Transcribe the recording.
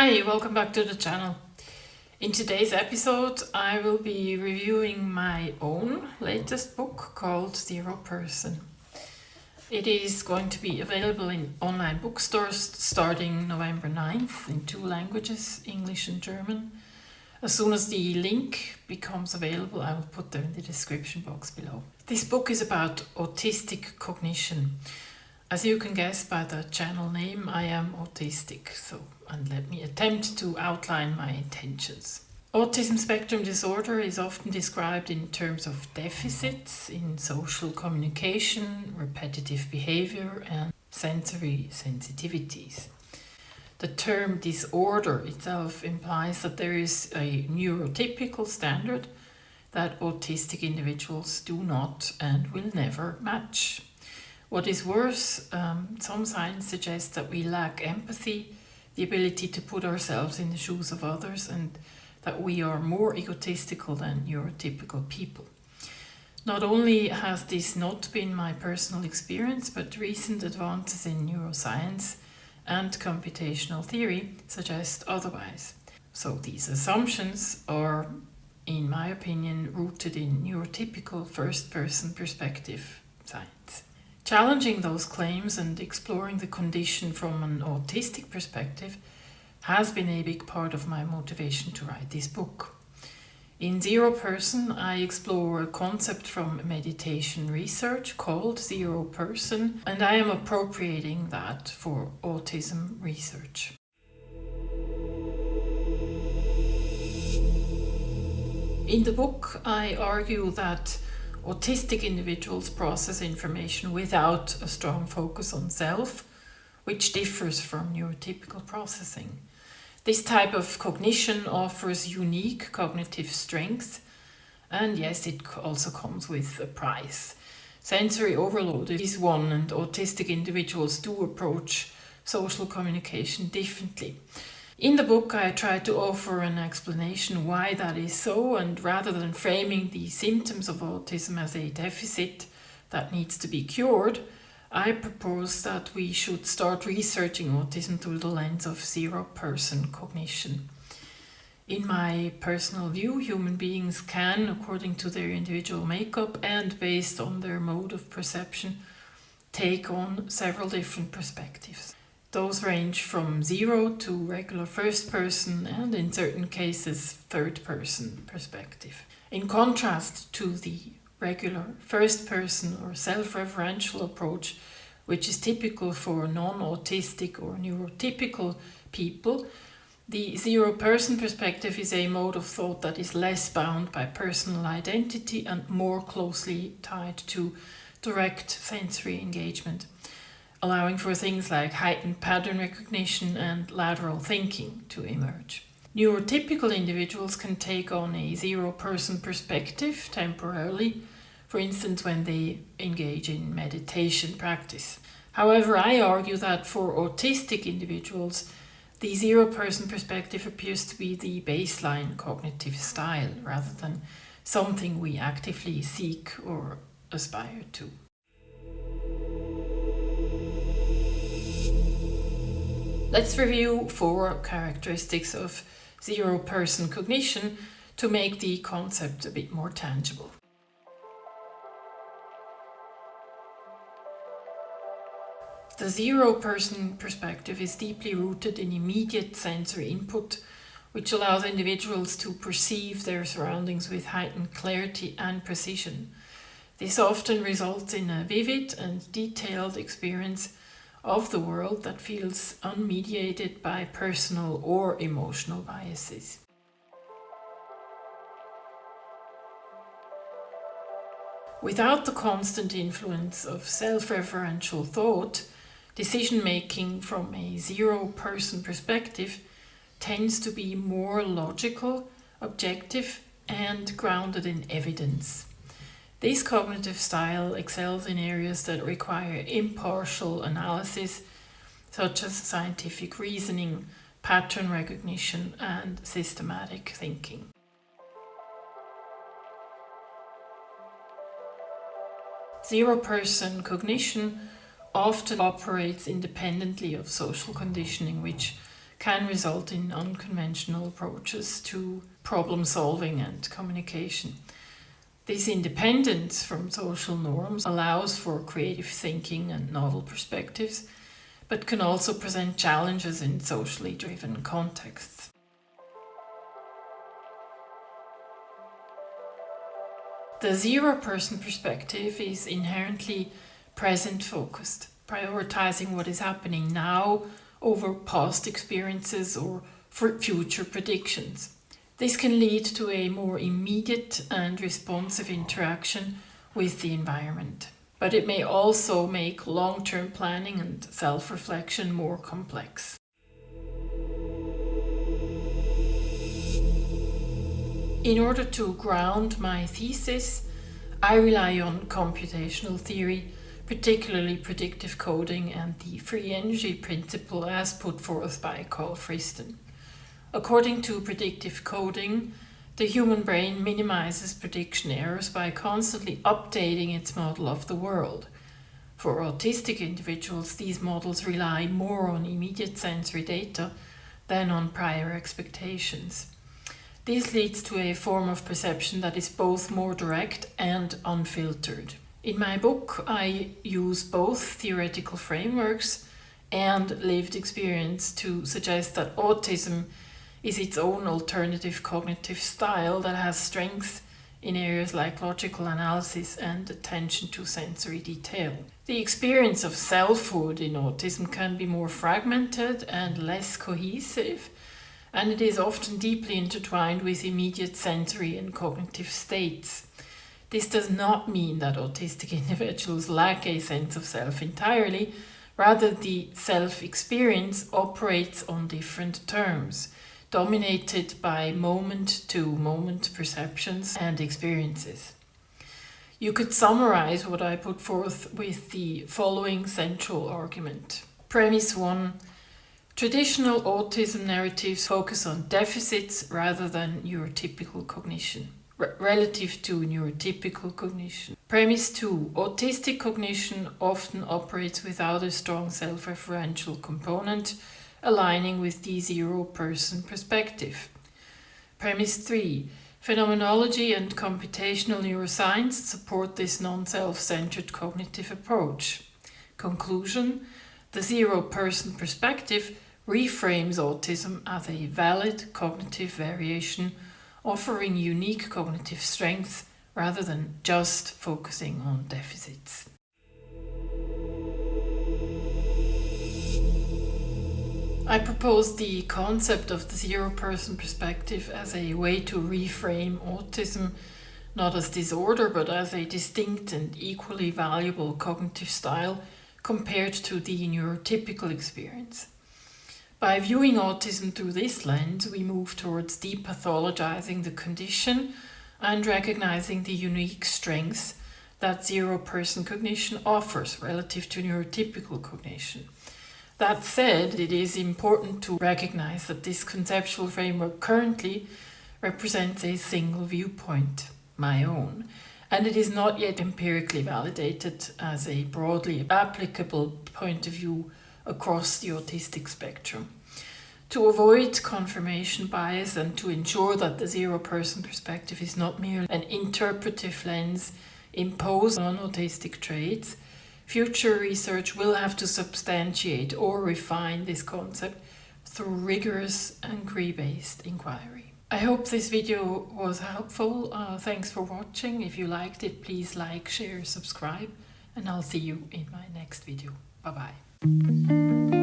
Hi, welcome back to the channel. In today's episode, I will be reviewing my own latest book called Zero Person. It is going to be available in online bookstores starting November 9th in 2 languages, English and German. As soon as the link becomes available, I will put them in the description box below. This book is about autistic cognition. As you can guess by the channel name, I am autistic, and let me attempt to outline my intentions. Autism spectrum disorder is often described in terms of deficits in social communication, repetitive behavior, and sensory sensitivities. The term disorder itself implies that there is a neurotypical standard that autistic individuals do not and will never match. What is worse, some signs suggest that we lack empathy, the ability to put ourselves in the shoes of others, and that we are more egotistical than neurotypical people. Not only has this not been my personal experience, but recent advances in neuroscience and computational theory suggest otherwise. So these assumptions are, in my opinion, rooted in neurotypical first-person perspective science. Challenging those claims and exploring the condition from an autistic perspective has been a big part of my motivation to write this book. In Zero Person, I explore a concept from meditation research called Zero Person, and I am appropriating that for autism research. In the book, I argue that autistic individuals process information without a strong focus on self, which differs from neurotypical processing. This type of cognition offers unique cognitive strength, and yes, it also comes with a price. Sensory overload is one, and autistic individuals do approach social communication differently. In the book, I try to offer an explanation why that is so, and rather than framing the symptoms of autism as a deficit that needs to be cured, I propose that we should start researching autism through the lens of zero-person cognition. In my personal view, human beings can, according to their individual makeup and based on their mode of perception, take on several different perspectives. Those range from zero to regular first-person and, in certain cases, third-person perspective. In contrast to the regular first-person or self-referential approach, which is typical for non-autistic or neurotypical people, the zero-person perspective is a mode of thought that is less bound by personal identity and more closely tied to direct sensory engagement, allowing for things like heightened pattern recognition and lateral thinking to emerge. Neurotypical individuals can take on a zero-person perspective temporarily, for instance when they engage in meditation practice. However, I argue that for autistic individuals, the zero-person perspective appears to be the baseline cognitive style rather than something we actively seek or aspire to. Let's review 4 characteristics of zero-person cognition to make the concept a bit more tangible. The zero-person perspective is deeply rooted in immediate sensory input, which allows individuals to perceive their surroundings with heightened clarity and precision. This often results in a vivid and detailed experience of the world that feels unmediated by personal or emotional biases. Without the constant influence of self-referential thought, decision-making from a zero-person perspective tends to be more logical, objective, and grounded in evidence. This cognitive style excels in areas that require impartial analysis, such as scientific reasoning, pattern recognition, and systematic thinking. Zero-person cognition often operates independently of social conditioning, which can result in unconventional approaches to problem solving and communication. This independence from social norms allows for creative thinking and novel perspectives, but can also present challenges in socially driven contexts. The zero-person perspective is inherently present-focused, prioritizing what is happening now over past experiences or for future predictions. This can lead to a more immediate and responsive interaction with the environment, but it may also make long-term planning and self-reflection more complex. In order to ground my thesis, I rely on computational theory, particularly predictive coding and the free energy principle as put forth by Carl Friston. According to predictive coding, the human brain minimizes prediction errors by constantly updating its model of the world. For autistic individuals, these models rely more on immediate sensory data than on prior expectations. This leads to a form of perception that is both more direct and unfiltered. In my book, I use both theoretical frameworks and lived experience to suggest that autism is its own alternative cognitive style that has strengths in areas like logical analysis and attention to sensory detail. The experience of selfhood in autism can be more fragmented and less cohesive, and it is often deeply intertwined with immediate sensory and cognitive states. This does not mean that autistic individuals lack a sense of self entirely. Rather, the self-experience operates on different terms, dominated by moment-to-moment perceptions and experiences. You could summarize what I put forth with the following central argument. Premise 1. Traditional autism narratives focus on deficits rather than neurotypical cognition, relative to neurotypical cognition. Premise 2. Autistic cognition often operates without a strong self-referential component, aligning with the zero-person perspective. Premise 3. Phenomenology and computational neuroscience support this non-self-centered cognitive approach. Conclusion: the zero-person perspective reframes autism as a valid cognitive variation, offering unique cognitive strengths rather than just focusing on deficits. I propose the concept of the zero-person perspective as a way to reframe autism, not as disorder, but as a distinct and equally valuable cognitive style compared to the neurotypical experience. By viewing autism through this lens, we move towards depathologizing the condition and recognizing the unique strengths that zero-person cognition offers relative to neurotypical cognition. That said, it is important to recognize that this conceptual framework currently represents a single viewpoint, my own, and it is not yet empirically validated as a broadly applicable point of view across the autistic spectrum. To avoid confirmation bias and to ensure that the zero-person perspective is not merely an interpretive lens imposed on autistic traits, future research will have to substantiate or refine this concept through rigorous inquiry-based inquiry. I hope this video was helpful. Thanks for watching. If you liked it, please like, share, subscribe, and I'll see you in my next video. Bye-bye.